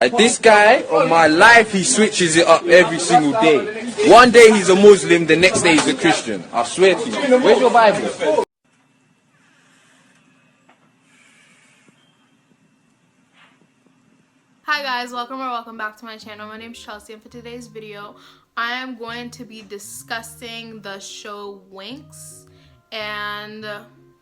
This guy, on my life, he switches it up every single day. One day he's a Muslim, the next day he's a Christian. I swear to you. Where's your Bible? Hi guys, welcome back to my channel. My name is Chelsea, and for today's video I am going to be discussing the show WINX. And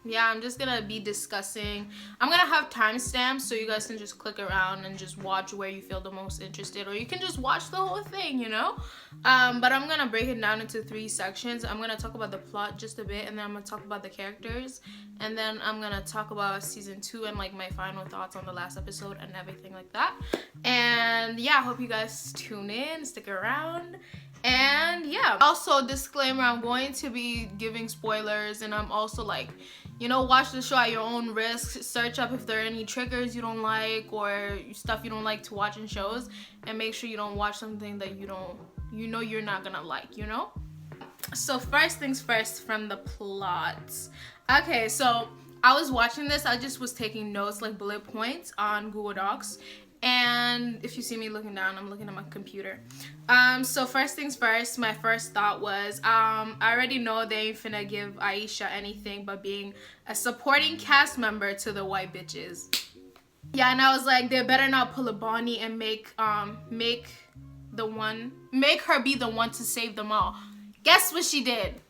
yeah, I'm just gonna be discussing. I'm gonna have timestamps so you guys can just click around and just watch where you feel the most interested, or you can just watch the whole thing, you know. But I'm gonna break it down into 3 sections. I'm gonna talk about the plot just a bit, and then I'm gonna talk about the characters, and then I'm gonna talk about season 2 and like my final thoughts on the last episode and everything like that. And yeah, I hope you guys tune in, stick around. And yeah, also disclaimer, I'm going to be giving spoilers, and I'm also like, you know, watch the show at your own risk. Search up if there are any triggers you don't like or stuff you don't like to watch in shows, and make sure you don't watch something that you know you're not gonna like, you know. So first things first, from the plot. Okay, so I was watching this, I just was taking notes, like bullet points on Google Docs. And if you see me looking down, I'm looking at my computer. So first things first, my first thought was, I already know they ain't finna give Aisha anything but being a supporting cast member to the white bitches. Yeah, and I was like, they better not pull a Bonnie and make her be the one to save them all. Guess what she did?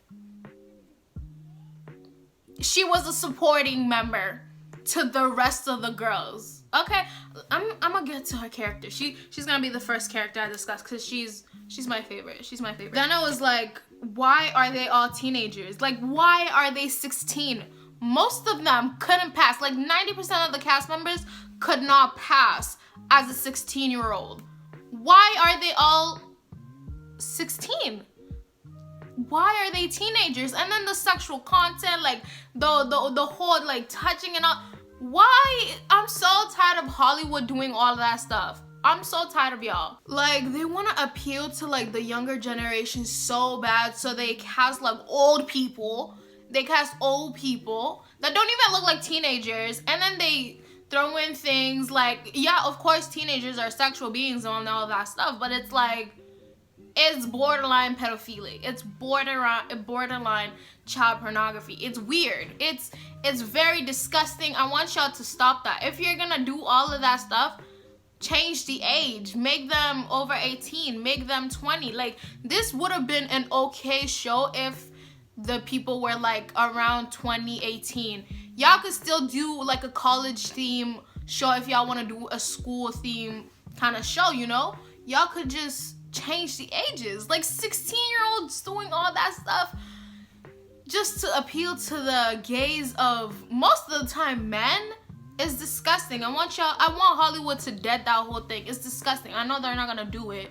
She was a supporting member to the rest of the girls. Okay, I'm gonna get to her character. She's gonna be the first character I discuss because she's my favorite. She's my favorite. Then I was like, why are they all teenagers? Like, why are they 16? Most of them couldn't pass. Like 90% of the cast members could not pass as a 16-year-old. Why are they all 16? Why are they teenagers? And then the sexual content, like the whole like touching and all. Why? I'm so tired of Hollywood doing all of that stuff. I'm so tired of y'all. Like, they want to appeal to like the younger generation so bad, so they cast like old people. They cast old people that don't even look like teenagers, and then they throw in things like, yeah, of course teenagers are sexual beings and all that stuff, but it's like, it's borderline pedophilic. It's borderline child pornography. It's weird. It's very disgusting. I want y'all to stop that. If you're gonna do all of that stuff, change the age. Make them over 18. Make them 20. Like, this would have been an okay show if the people were like around 2018. Y'all could still do like a college theme show if y'all want to do a school theme kind of show, you know? Y'all could just change the ages. Like 16-year-olds doing all that stuff just to appeal to the gaze of most of the time men is disgusting. I want Hollywood to dead that whole thing. It's disgusting. I know they're not gonna do it,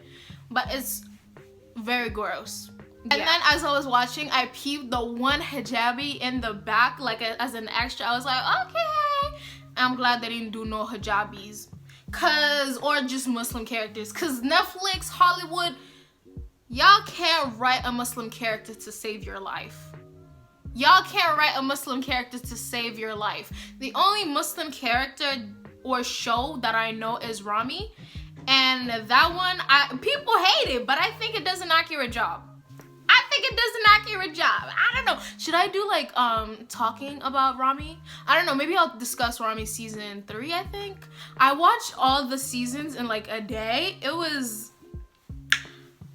but it's very gross. And then as I was watching, I peeped the one hijabi in the back, like as an extra. I was like, okay, I'm glad they didn't do no hijabis. Or just Muslim characters, cause Netflix, Hollywood, y'all can't write a Muslim character to save your life. Y'all can't write a Muslim character to save your life. The only Muslim character or show that I know is Rami, and that one, people hate it, but I think it does an accurate job. I don't know. Should I do like talking about Rami? I don't know. Maybe I'll discuss Rami season 3, I think. I watched all the seasons in like a day. It was,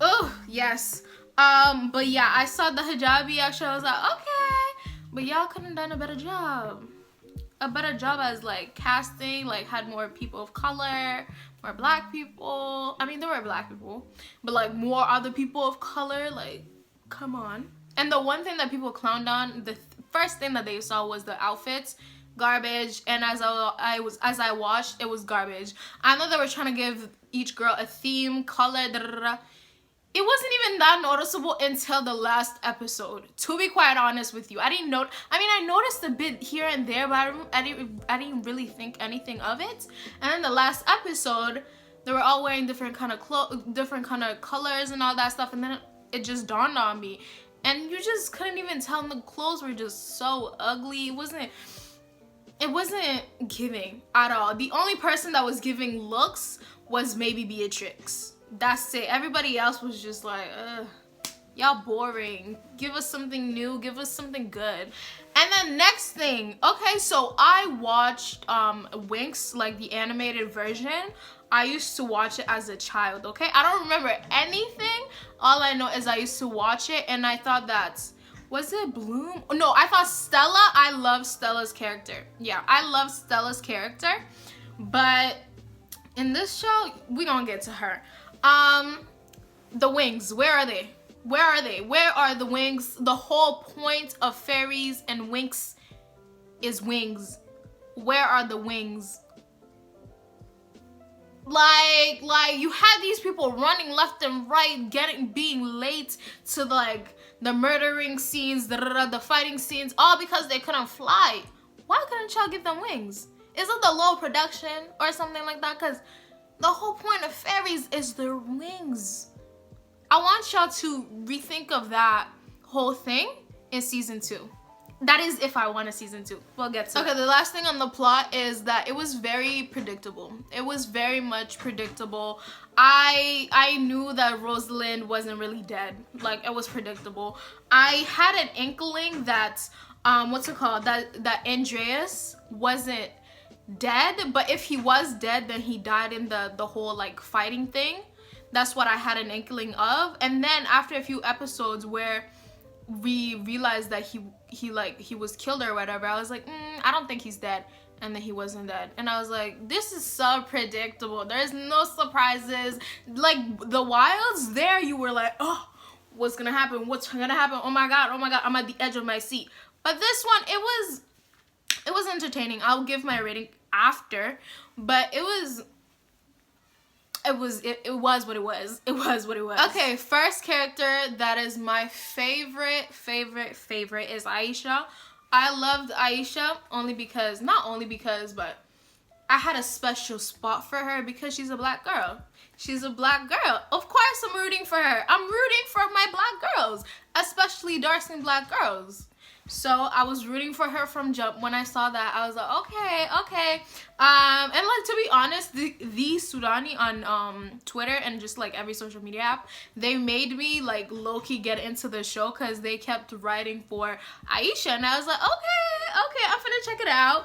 oh yes. But yeah, I saw the hijabi actually. I was like, okay, but y'all couldn't have done a better job. A better job as like casting, like had more people of color, more black people. I mean, there were black people, but like more other people of color. Like, come on. And the one thing that people clowned on, the first thing that they saw was the outfits, garbage. And as I watched, it was garbage. I know they were trying to give each girl a theme, color, da da da. It wasn't even that noticeable until the last episode, to be quite honest with you. I noticed a bit here and there, but I didn't really think anything of it. And then the last episode, they were all wearing different kind of colors and all that stuff, and then it just dawned on me. And you just couldn't even tell, the clothes were just so ugly. It wasn't giving at all. The only person that was giving looks was maybe Beatrix. That's it. Everybody else was just like, ugh, y'all boring. Give us something new. Give us something good. And then next thing, okay, so I watched WINX, like the animated version. I used to watch it as a child, okay? I don't remember anything. All I know is I used to watch it, and I thought was it Bloom? No, I thought Stella. I love Stella's character. Yeah, I love Stella's character. But in this show, we gonna get to her. The wings, where are they? Where are they? Where are the wings? The whole point of fairies and WINX is wings. Where are the wings? Like you had these people running left and right, being late to like the murdering scenes, the fighting scenes, all because they couldn't fly. Why couldn't y'all give them wings? Is it the low production or something like that? Because the whole point of fairies is their wings. I want y'all to rethink of that whole thing in season 2. That is if I want a season 2. We'll get to it. Okay, the last thing on the plot is that it was very predictable. It was very much predictable. I knew that Rosalind wasn't really dead. Like, it was predictable. I had an inkling that, that Andreas wasn't dead. But if he was dead, then he died in the whole, like, fighting thing. That's what I had an inkling of. And then after a few episodes where we realized that he was killed or whatever, I was like, I don't think he's dead. And then he wasn't dead. And I was like, this is so predictable. There's no surprises. Like the Wilds, there you were like, oh, what's gonna happen? What's gonna happen? Oh my god, I'm at the edge of my seat. But this one, it was entertaining. I'll give my rating after, but it was what it was. It was what it was. Okay, first character that is my favorite is Aisha. I loved Aisha but I had a special spot for her because she's a black girl. She's a black girl. Of course I'm rooting for her. I'm rooting for my black girls, especially dark-skinned black girls. So I was rooting for her from jump. When I saw that, I was like, okay. And like, to be honest, the Sudani on Twitter and just like every social media app, they made me like low-key get into the show because they kept writing for Aisha, and I was like, okay, I'm finna check it out.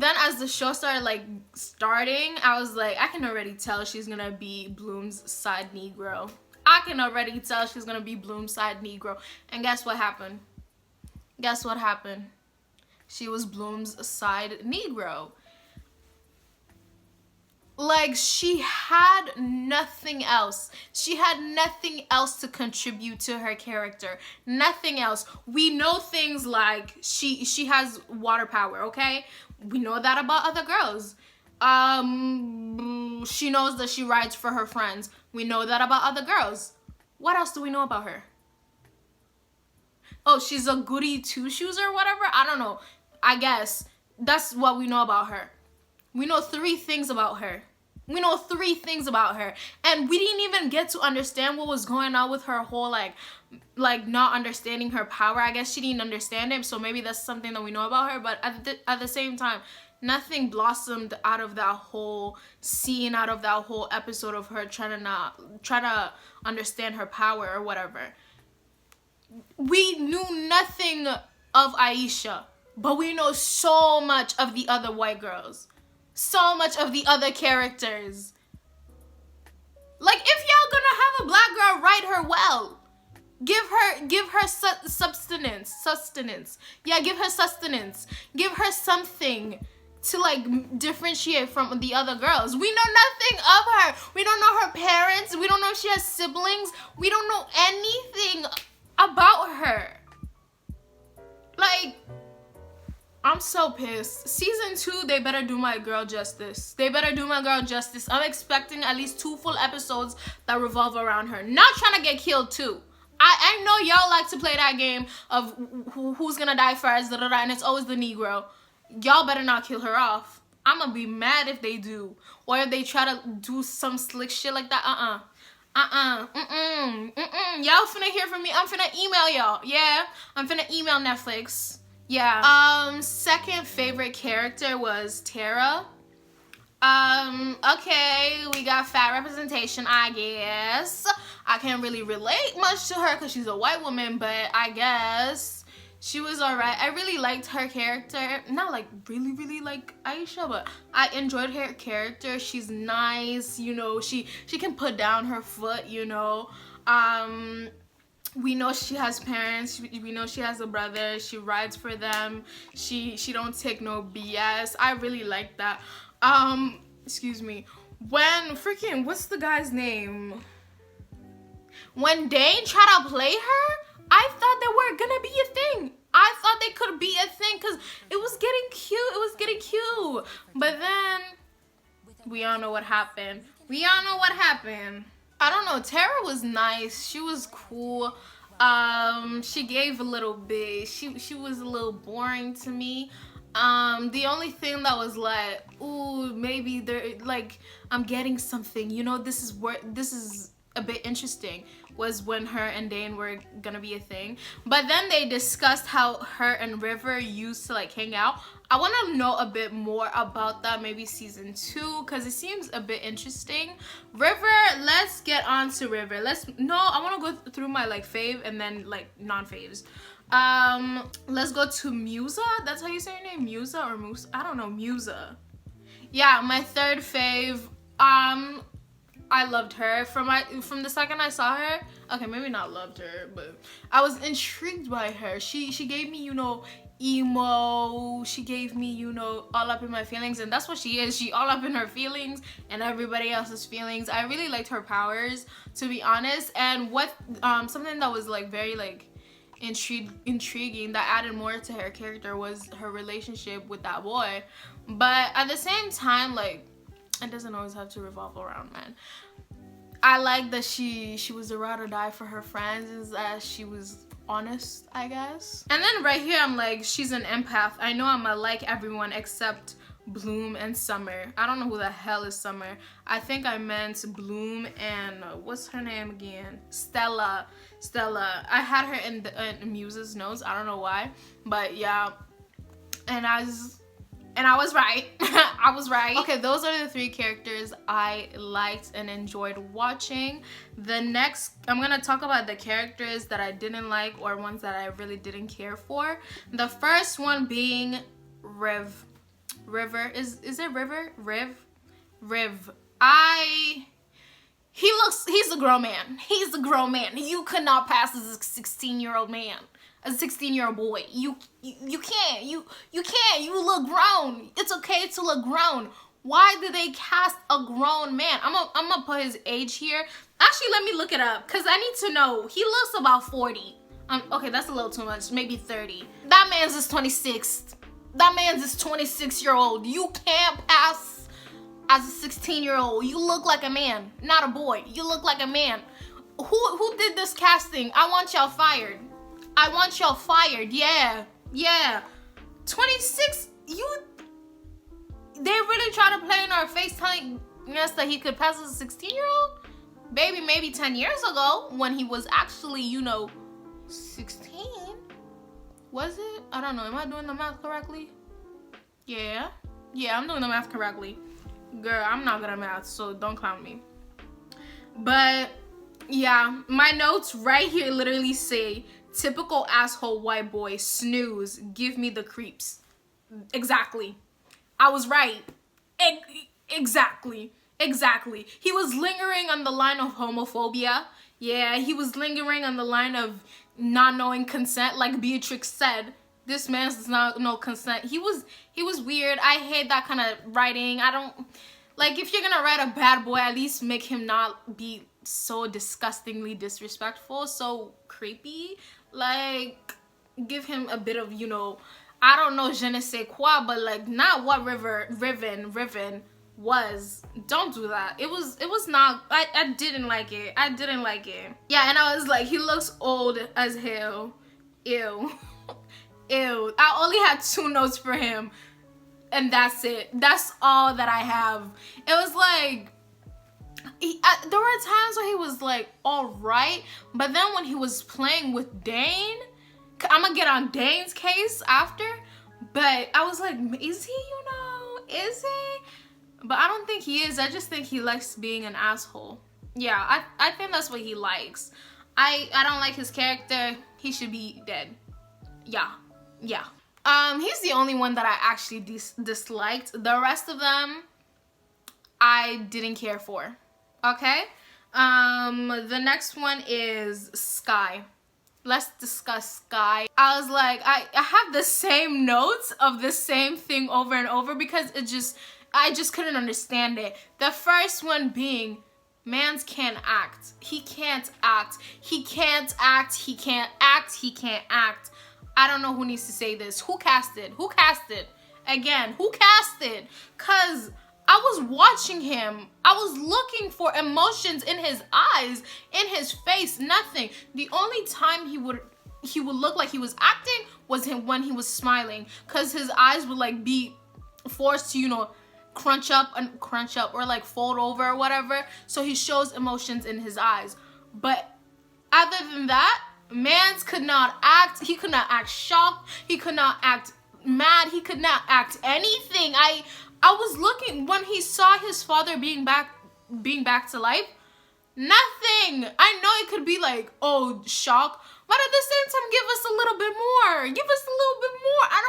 Then as the show started I was like, I can already tell she's gonna be Bloom's side Negro. I can already tell she's gonna be Bloom's side Negro. And guess what happened? She was Bloom's side Negro. Like, she had nothing else. She had nothing else to contribute to her character. Nothing else. We know things like she has water power, okay? We know that about other girls. She knows that she rides for her friends. We know that about other girls. What else do we know about her? Oh, she's a goody two-shoes or whatever? I don't know. I guess that's what we know about her. We know 3 things about her. And we didn't even get to understand what was going on with her whole, like not understanding her power. I guess she didn't understand it, so maybe that's something that we know about her. But at the same time, nothing blossomed out of that whole scene, out of that whole episode of her trying to understand her power or whatever. We knew nothing of Aisha, but we know so much of the other white girls. So much of the other characters. Like, if y'all gonna have a black girl, write her well. Give her sustenance. Yeah, give her sustenance. Give her something to like differentiate from the other girls. We know nothing of her. We don't know her parents. We don't know if she has siblings. We don't know anything about her. Like, I'm so pissed. Season 2, they better do my girl justice. I'm expecting at least 2 full episodes that revolve around her. Not trying to get killed too. I know y'all like to play that game of who's gonna die first, and it's always the Negro. Y'all better not kill her off. I'm gonna be mad if they do. Or if they try to do some slick shit like that. Y'all finna hear from me. I'm finna email y'all. Yeah, I'm finna email Netflix. Yeah. Second favorite character was Terra. Okay, we got fat representation, I guess. I can't really relate much to her because she's a white woman, but I guess she was alright. I really liked her character. Not like really like Aisha, but I enjoyed her character. She's nice, you know, she can put down her foot, you know. We know she has parents. We know she has a brother. She rides for them. She don't take no BS. I really like that. Excuse me. When freaking, what's the guy's name? When Dane tried to play her, I thought they were gonna be a thing. I thought they could be a thing because it was getting cute. It was getting cute. But then we all know what happened. We all know what happened. I don't know. Terra was nice. She was cool. She gave a little bit. She was a little boring to me. The only thing that was like, ooh, maybe they're like, I'm getting something. You know, this is a bit interesting. Was when her and Dane were gonna be a thing. But then they discussed how her and River used to like hang out. I want to know a bit more about that, maybe season 2, because it seems a bit interesting. River, let's get on to River. I want to go through my like fave and then like non-faves. Let's go to Musa. That's how you say your name? Musa or Musa? I don't know. Musa. Yeah, my third fave. I loved her from the second I saw her. Okay, maybe not loved her, but I was intrigued by her. She gave me, you know, emo. She gave me, you know, all up in my feelings, and that's what she is. She all up in her feelings and everybody else's feelings. I really liked her powers, to be honest. And what something that was like very like intriguing that added more to her character was her relationship with that boy. But at the same time, like, it doesn't always have to revolve around men. I like that she was a ride or die for her friends, is that she was honest, I guess. And then right here I'm like, she's an empath. I know I'm like everyone except Bloom and Summer. I don't know who the hell is Summer. I think I meant Bloom and what's her name again? Stella. I had her in Musa's notes. I don't know why, but yeah. And I was right. I was right. Okay, those are the 3 characters I liked and enjoyed watching. The next, I'm gonna talk about the characters that I didn't like or ones that I really didn't care for. The first one being River. Is it River? Riv. He's a grown man. He's a grown man. You could not pass as a 16-year-old man. A 16-year-old boy. You can't. You can't. You look grown. It's okay to look grown. Why did they cast a grown man? I'm gonna put his age here. Actually, let me look it up because I need to know. He looks about 40. Okay, that's a little too much. Maybe 30. That man's is 26. That man's is 26-year-old. You can't pass as a 16-year-old. You look like a man, not a boy. You look like a man. Who did this casting? I want y'all fired. I want y'all fired. Yeah. 26. They really try to play in our face telling us that he could pass as a 16-year-old? Baby, maybe 10 years ago when he was actually, you know, 16. Was it? I don't know. Am I doing the math correctly? Yeah, I'm doing the math correctly. Girl, I'm not good at math, so don't clown me. But yeah, my notes right here literally say, typical asshole white boy, snooze, give me the creeps. Exactly. I was right. Exactly. He was lingering on the line of homophobia. Yeah, he was lingering on the line of not knowing consent, like Beatrix said. This man does not know consent. He was weird. I hate that kind of writing. I don't like, if you're gonna write a bad boy, at least make him not be so disgustingly disrespectful, so creepy. Like, give him a bit of, you know, I don't know, je ne sais quoi, but like not what Riven was. Don't do that. It was not, I didn't like it. Yeah, and I was like, he looks old as hell. Ew. I only had 2 notes for him, and that's it. That's all that I have. It was like, there were times where he was like all right, but then when he was playing with Dane, I'm gonna get on Dane's case after, but I was like, is he, you know, is he? But I don't think he is. I just think he likes being an asshole. Yeah, I think that's what he likes. I don't like his character. He should be dead. Yeah. He's the only one that I actually disliked. The rest of them, I didn't care for. Okay? The next one is Sky. Let's discuss Sky. I was like, I have the same notes of the same thing over and over because I just couldn't understand it. The first one being, mans can't act. He can't act. He can't act. He can't act. He can't act. I don't know who needs to say this. Who casted? Who casted? Again, who casted? Cause I was watching him. I was looking for emotions in his eyes, in his face, nothing. The only time he would look like he was acting was when he was smiling. Cause his eyes would like be forced to, you know, crunch up or like fold over or whatever. So he shows emotions in his eyes. But other than that, mans could not act. He could not act shocked. He could not act mad. He could not act anything. I was looking when he saw his father being back to life. Nothing. I know it could be like, oh, shock, but at the same time, give us a little bit more. Give us a little bit more. I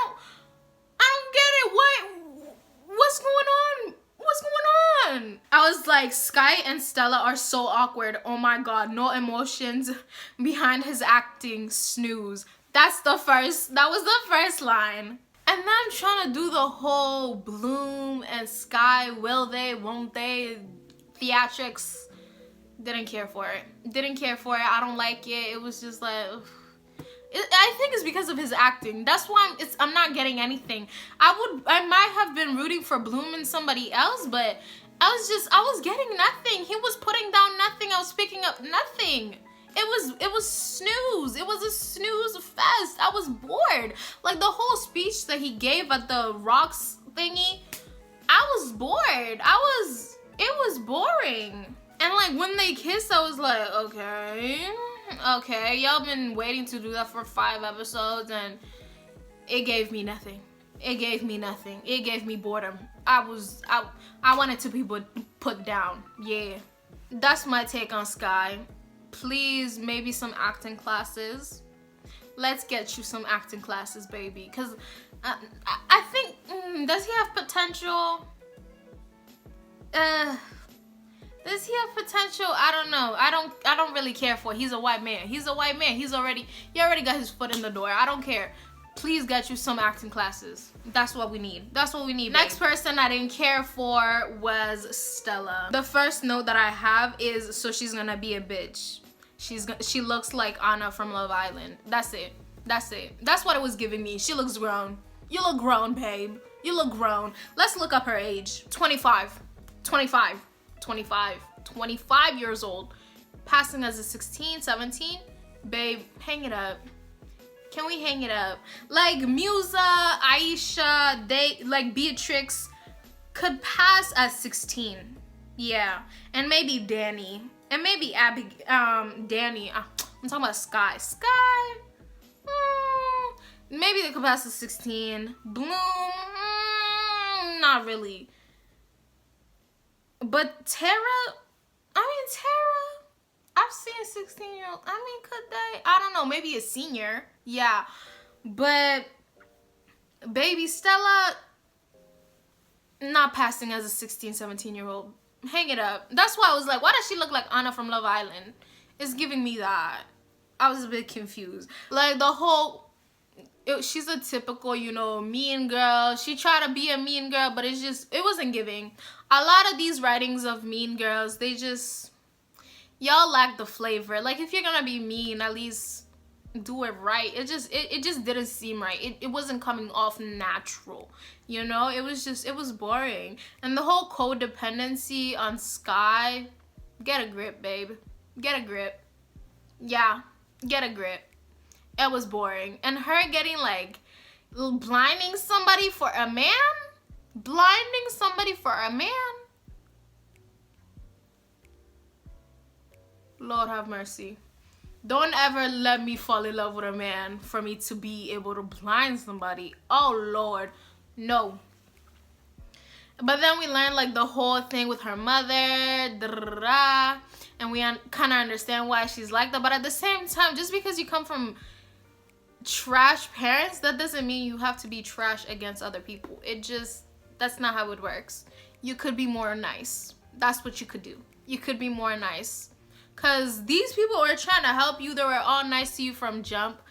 don't get it. What's going on? What's going on? I was like, Sky and Stella are so awkward. Oh my god, no emotions behind his acting. Snooze. That was the first line. And then I'm trying to do the whole Bloom and Sky, will they, won't they, theatrics. Didn't care for it. I don't like it. It was just like, I think it's because of his acting. That's why I'm not getting anything. I might have been rooting for Bloom and somebody else, but I was getting nothing. He was putting down nothing. I was picking up nothing. It was snooze. It was a snooze fest. I was bored. Like the whole speech that he gave at the rocks thingy, I was bored. It was boring. And like when they kissed, I was like, okay, y'all been waiting to do that for 5 episodes and it gave me nothing. It gave me boredom. I wanted to be put down. Yeah. That's my take on Sky. Please, maybe some acting classes. Let's get you some acting classes, baby. Cause I think, does he have potential? Does he have potential? I don't know. I don't really care for it. He's a white man. He already got his foot in the door. I don't care. Please get you some acting classes. That's what we need. Next person I didn't care for was Stella. The first note that I have is, so she's gonna be a bitch. She looks like Anna from Love Island. That's it. That's what it was giving me. She looks grown. You look grown, babe. You look grown. Let's look up her age. 25 years old. Passing as a 16, 17. Babe, hang it up. Can we hang it up? Like Musa, Aisha, like Beatrix could pass as 16. Yeah. And maybe Dane. And maybe Dane. I'm talking about Sky. Maybe they could pass as 16. Bloom, not really. But Terra, I've seen 16-year-old. Could they? I don't know. Maybe a senior. Yeah. But baby Stella, not passing as a 16, 17-year-old. Hang it up. That's why I was like, why does she look like Anna from Love Island? It's giving me that. I was a bit confused. Like the whole, she's a typical, you know, mean girl. She tried to be a mean girl, but it wasn't giving. A lot of these writings of mean girls, y'all lack the flavor. Like if you're gonna be mean, at least do it right. It just didn't seem right. It wasn't coming off natural. You know, it was boring. And the whole codependency on Sky, get a grip, babe. Get a grip. Yeah, get a grip. It was boring. And her getting like, blinding somebody for a man? Blinding somebody for a man? Lord have mercy. Don't ever let me fall in love with a man for me to be able to blind somebody. Oh Lord, no. But then we learned like the whole thing with her mother, and we kind of understand why she's like that. But at the same time, just because you come from trash parents, that doesn't mean you have to be trash against other people. That's not how it works. You could be more nice. That's what you could do. You could be more nice. Because these people are trying to help you. They were all nice to you from jump.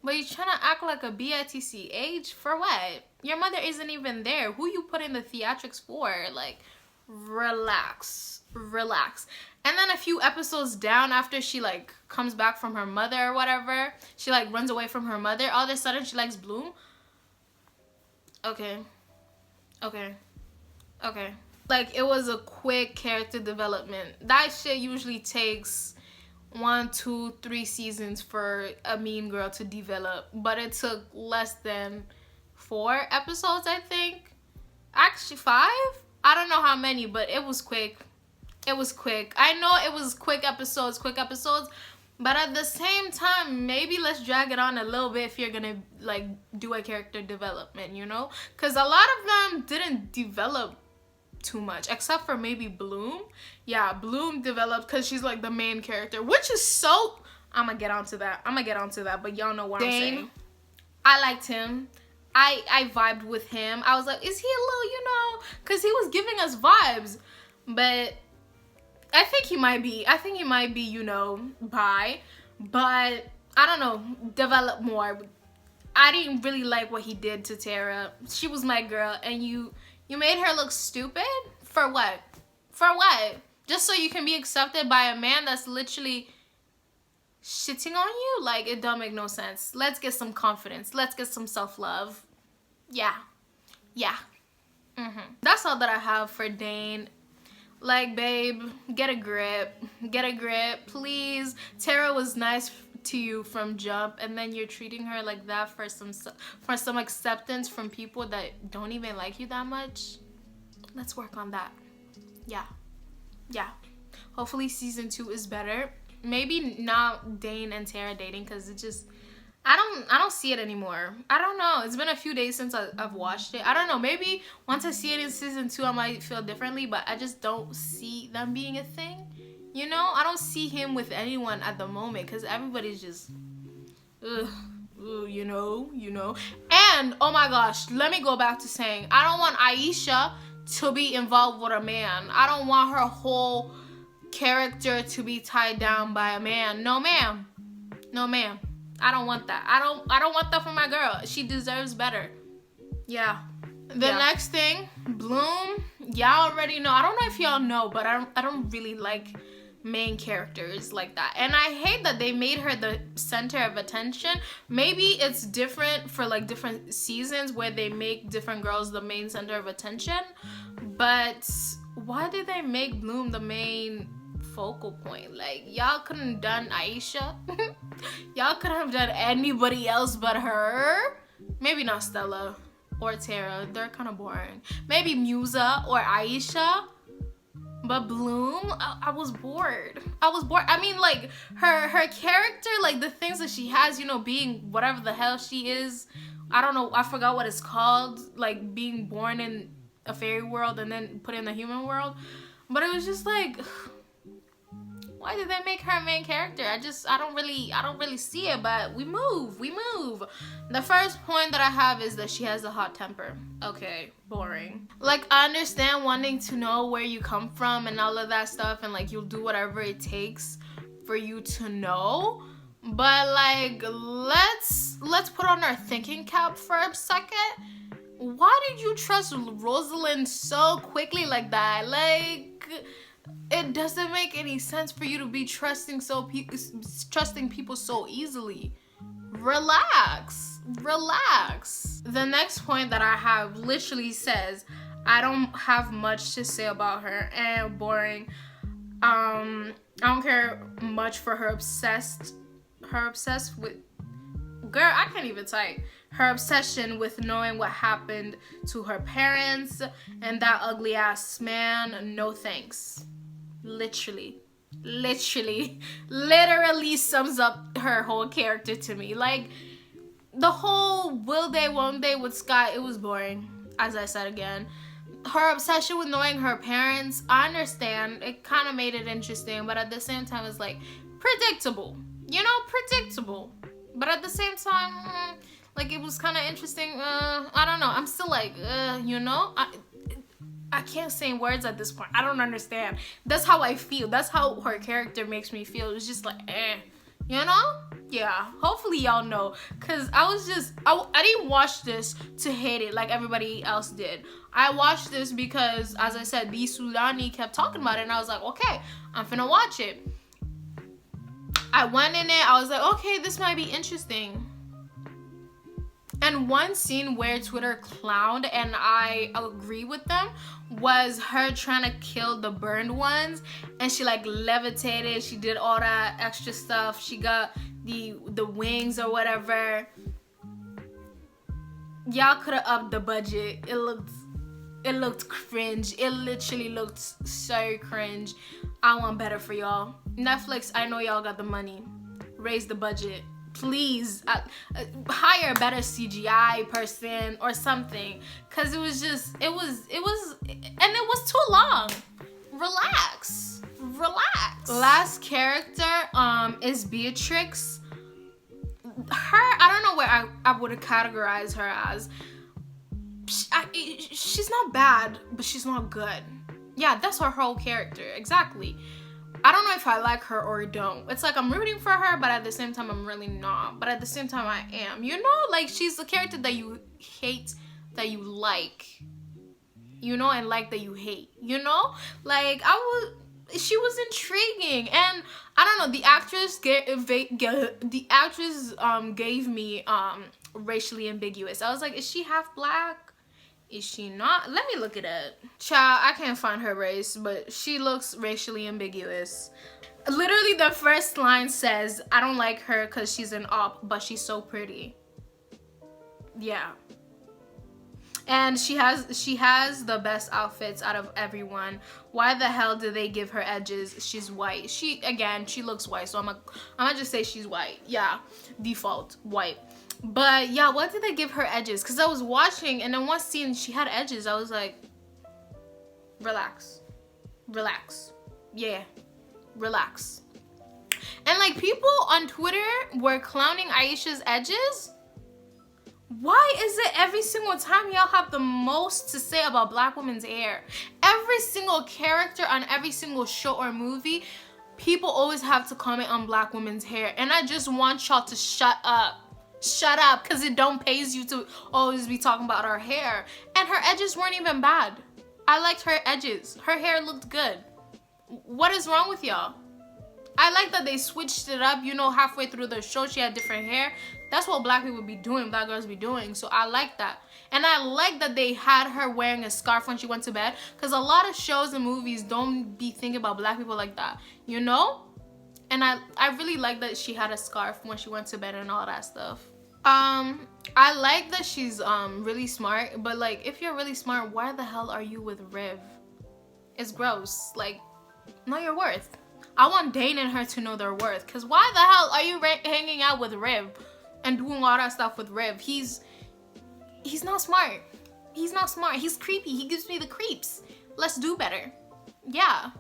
But you're trying to act like a bitch for what? Your mother isn't even there. Who you put in the theatrics for? Like, relax. Relax. And then a few episodes down, after she like comes back from her mother or whatever, she like runs away from her mother. All of a sudden she likes Bloom. Okay. Like, it was a quick character development. That shit usually takes 1, 2, 3 seasons for a mean girl to develop, but it took less than 4 episodes, I think. Actually 5. I don't know how many, but it was quick. I know it was quick episodes, but at the same time, maybe let's drag it on a little bit if you're gonna like do a character development, you know? Because a lot of them didn't develop too much, except for maybe Bloom. Yeah, Bloom developed because she's like the main character, which is so... I'm gonna get onto that, but y'all know what I'm saying. I liked him. I vibed with him. I was like, is he a little, you know, because he was giving us vibes, but I think he might be, you know, bi, but I don't know, develop more. I didn't really like what he did to Terra. She was my girl, and you made her look stupid? For what? Just so you can be accepted by a man that's literally shitting on you? Like, it don't make no sense. Let's get some confidence. Let's get some self-love. Yeah. That's all that I have for Dane. Like, babe, get a grip, please. Terra was nice to you from jump, and then you're treating her like that for some acceptance from people that don't even like you that much. Let's work on that. Yeah. Hopefully season 2 is better. Maybe not Dane and Terra dating, because it just... I don't see it anymore. I don't know. It's been a few days since I've watched it. I don't know. Maybe once I see it in season 2, I might feel differently, but I just don't see them being a thing. You know? I don't see him with anyone at the moment, because everybody's just... you know. And, oh my gosh, let me go back to saying, I don't want Aisha to be involved with a man. I don't want her whole character to be tied down by a man. No, ma'am. I don't want that. I don't want that for my girl. She deserves better. Yeah. The next thing, Bloom. Y'all already know. I don't know if y'all know, but I don't really like main characters like that. And I hate that they made her the center of attention. Maybe it's different for like different seasons where they make different girls the main center of attention. But why did they make Bloom the main focal point? Like, y'all couldn't have done Aisha. Y'all couldn't have done anybody else but her. Maybe not Stella or Terra. They're kind of boring. Maybe Musa or Aisha. But Bloom, I was bored. I mean, like, her character, like, the things that she has, you know, being whatever the hell she is. I don't know. I forgot what it's called. Like, being born in a fairy world and then put in the human world. But it was just like... Why did they make her a main character? I don't really see it, but we move. The first point that I have is that she has a hot temper. Okay, boring. Like, I understand wanting to know where you come from and all of that stuff, and like, you'll do whatever it takes for you to know. But like, let's put on our thinking cap for a second. Why did you trust Rosalind so quickly like that? Like, it doesn't make any sense for you to be trusting people so easily. Relax. The next point that I have literally says, I don't have much to say about her, and boring. I don't care much for her obsessed with... Girl, I can't even type. Her obsession with knowing what happened to her parents and that ugly ass man. No thanks. Literally sums up her whole character to me. Like, the whole will they, won't they with Scott, it was boring. As I said again, her obsession with knowing her parents, I understand. It kind of made it interesting, but at the same time, it's like predictable. You know, predictable. But at the same time, like it was kind of interesting. I don't know. I'm still like, you know, I can't say words at this point. I don't understand. That's how I feel. That's how her character makes me feel. It's just like, you know? Yeah, hopefully y'all know, because I didn't watch this to hate it like everybody else did. I watched this because, as I said, the Sudani kept talking about it, and I was like, okay, I'm finna watch it. I went in it, I was like, okay, this might be interesting. And one scene where Twitter clowned, and I agree with them, was her trying to kill the burned ones, and she like levitated, she did all that extra stuff, she got the wings or whatever. Y'all could have upped the budget. It looked cringe. It literally looked so cringe. I want better for y'all. Netflix, I know y'all got the money. Raise the budget. Please hire a better CGI person or something, because it was too long. Relax. Last character is Beatrix. Her, I don't know where I would categorize her as. She's not bad, but she's not good. Yeah, that's her whole character. Exactly. I don't know if I like her or don't. It's like I'm rooting for her, but at the same time I'm really not. But at the same time I am. You know, like she's a character that you hate, that you like. You know, and like that you hate. You know? Like she was intriguing, and I don't know, the actress gave me racially ambiguous. I was like, is she half black? Is she not? Let me look it up. Child, I can't find her race, but she looks racially ambiguous. Literally, the first line says, I don't like her because she's an op, but she's so pretty. Yeah. And she has the best outfits out of everyone. Why the hell did they give her edges? She's white. She looks white, so I'm gonna just say she's white. Yeah, default white. But yeah, what did they give her edges? Because I was watching, and in one scene she had edges. I was like, relax. Yeah, relax. And like people on Twitter were clowning Aisha's edges. Why is it every single time y'all have the most to say about black women's hair? Every single character on every single show or movie, people always have to comment on black women's hair. And I just want y'all to shut up. Shut up, because it don't pays you to always be talking about her hair. And her edges weren't even bad. I liked her edges. Her hair looked good. What is wrong with y'all? I like that they switched it up. You know, halfway through the show, she had different hair. That's what black people be doing, black girls be doing. So I like that. And I like that they had her wearing a scarf when she went to bed. Because a lot of shows and movies don't be thinking about black people like that. You know? And I really like that she had a scarf when she went to bed and all that stuff. I like that she's really smart, but like if you're really smart, why the hell are you with Riv? It's gross. Like, know your worth. I want Dane and her to know their worth, because why the hell are you hanging out with Riv and doing all that stuff with Riv? He's not smart. He's not smart. He's creepy. He gives me the creeps. Let's do better. Yeah.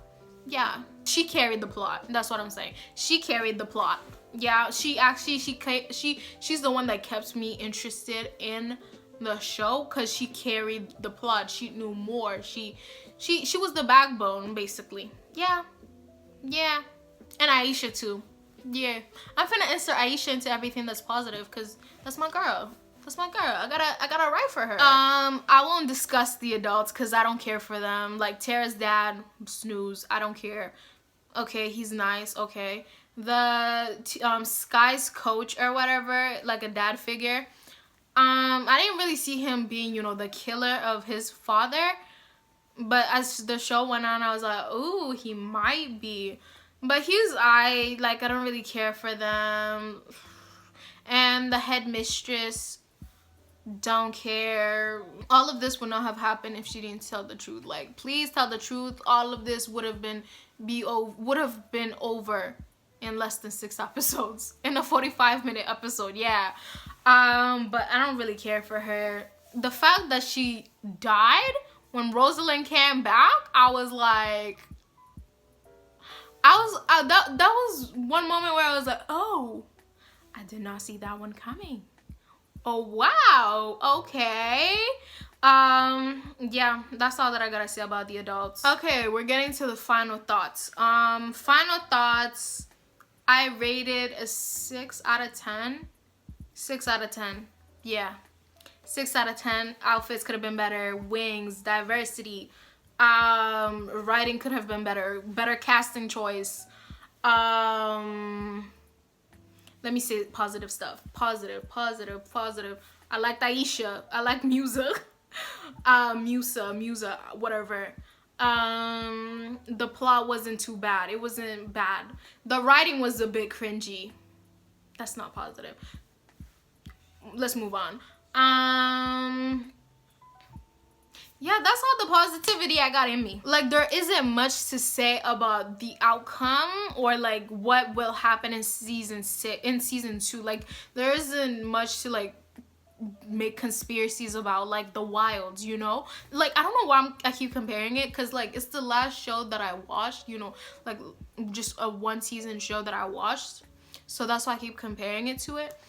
She carried the plot. That's what I'm saying. She carried the plot. Yeah, she's the one that kept me interested in the show, because she carried the plot. She knew more. She was the backbone, basically. Yeah. And Aisha too. Yeah. I'm finna insert Aisha into everything that's positive, because that's my girl. I gotta write for her. I won't discuss the adults because I don't care for them. Like Terra's dad, snooze. I don't care. Okay, he's nice. Okay. The Sky's coach or whatever, like a dad figure. I didn't really see him being, you know, the killer of his father. But as the show went on, I was like, ooh, he might be. But I don't really care for them. And the headmistress, don't care. All of this would not have happened if she didn't tell the truth. Like, please tell the truth. All of this would have been over in less than 6 episodes. In a 45-minute episode, yeah. But I don't really care for her. The fact that she died when Rosalind came back, I was like, that was one moment where I was like, oh, I did not see that one coming. Oh wow, okay. Yeah, that's all that I gotta say about the adults. Okay, we're getting to the final thoughts. Final thoughts, I rated a 6 out of 10. 6 out of 10. Yeah, 6 out of 10. Outfits could have been better. Wings, diversity, writing could have been better. Better casting choice. Let me say positive stuff. Positive. I liked Aisha. I like Musa. Musa, whatever. The plot wasn't too bad. It wasn't bad. The writing was a bit cringy. That's not positive. Let's move on. Yeah, that's all the positivity I got in me. Like, there isn't much to say about the outcome or like what will happen in season 2. Like, there isn't much to like make conspiracies about, like the wilds, you know. Like, I don't know why I keep comparing it, because like it's the last show that I watched, you know, like just a 1 season show that I watched, so that's why I keep comparing it to it.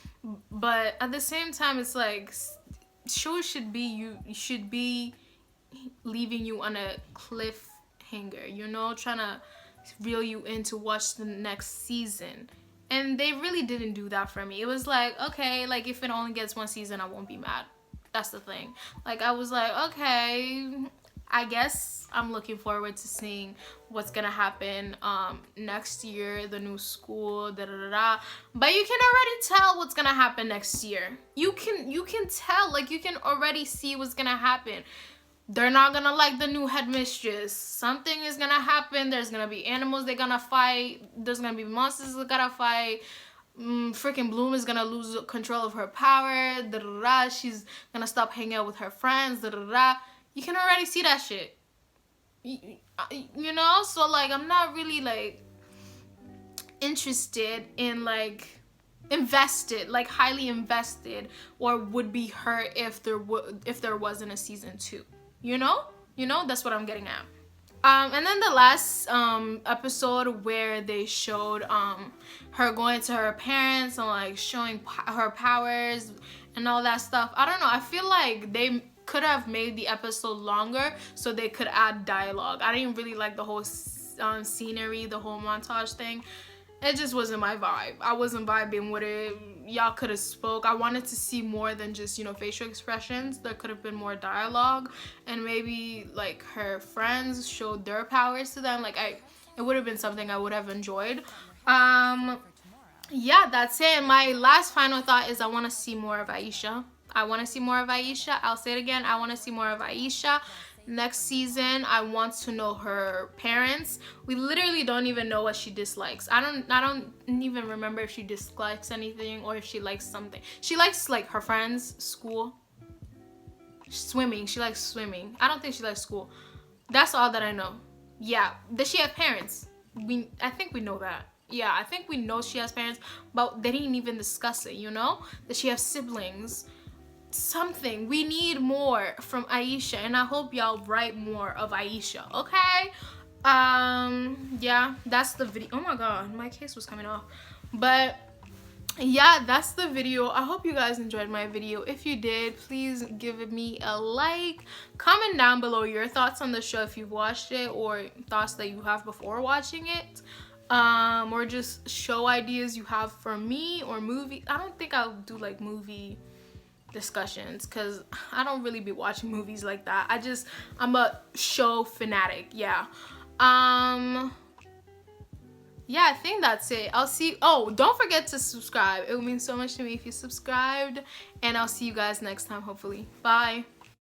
But at the same time, it's like shows should be leaving you on a cliffhanger, you know, trying to reel you in to watch the next season. And they really didn't do that for me. It was like, okay, like if it only gets 1 season, I won't be mad. That's the thing. Like, I was like, okay, I guess I'm looking forward to seeing what's gonna happen next year, the new school, But you can already tell what's gonna happen next year. You can tell, like, you can already see what's gonna happen. They're not gonna like the new headmistress. Something is gonna happen. There's gonna be animals they're gonna fight. There's gonna be monsters they're gonna fight. Freaking Bloom is gonna lose control of her power. She's gonna stop hanging out with her friends. You can already see that shit. You know? So, like, I'm not really, like, interested in, like, invested, like, highly invested, or would be hurt if there wasn't a season 2. You know, that's what I'm getting at. And then the last episode where they showed her going to her parents and like showing her powers and all that stuff. I don't know. I feel like they could have made the episode longer so they could add dialogue. I didn't really like the whole scenery, the whole montage thing. It just wasn't my vibe. I wasn't vibing with it. Y'all could have spoke. I wanted to see more than just, you know, facial expressions. There could have been more dialogue, and maybe like her friends showed their powers to them. Like, it would have been something I would have enjoyed. Yeah, that's it. My last final thought is I want to see more of Aisha. I'll say it again. I want to see more of Aisha. Next season, I want to know her parents. We literally don't even know what she dislikes. I don't even remember if she dislikes anything or if she likes something. She likes, like, her friends, school, swimming. She likes swimming. I don't think she likes school. That's all that I know. Yeah. Does she have parents? I think we know that. Yeah, I think we know she has parents, but they didn't even discuss it, you know? Does she have siblings? Something. We need more from Aisha, and I hope y'all write more of Aisha, okay? Yeah, that's the video. Oh my god, my case was coming off. But yeah, that's the video. I hope you guys enjoyed my video. If you did, please give me a like. Comment down below your thoughts on the show if you've watched it, or thoughts that you have before watching it, or just show ideas you have for me, or movie. I don't think I'll do like movie discussions because I don't really be watching movies like that. I'm a show fanatic. Yeah. Yeah, I think that's it. I'll see. Oh, don't forget to subscribe. It would mean so much to me if you subscribed, and I'll see you guys next time, hopefully. Bye.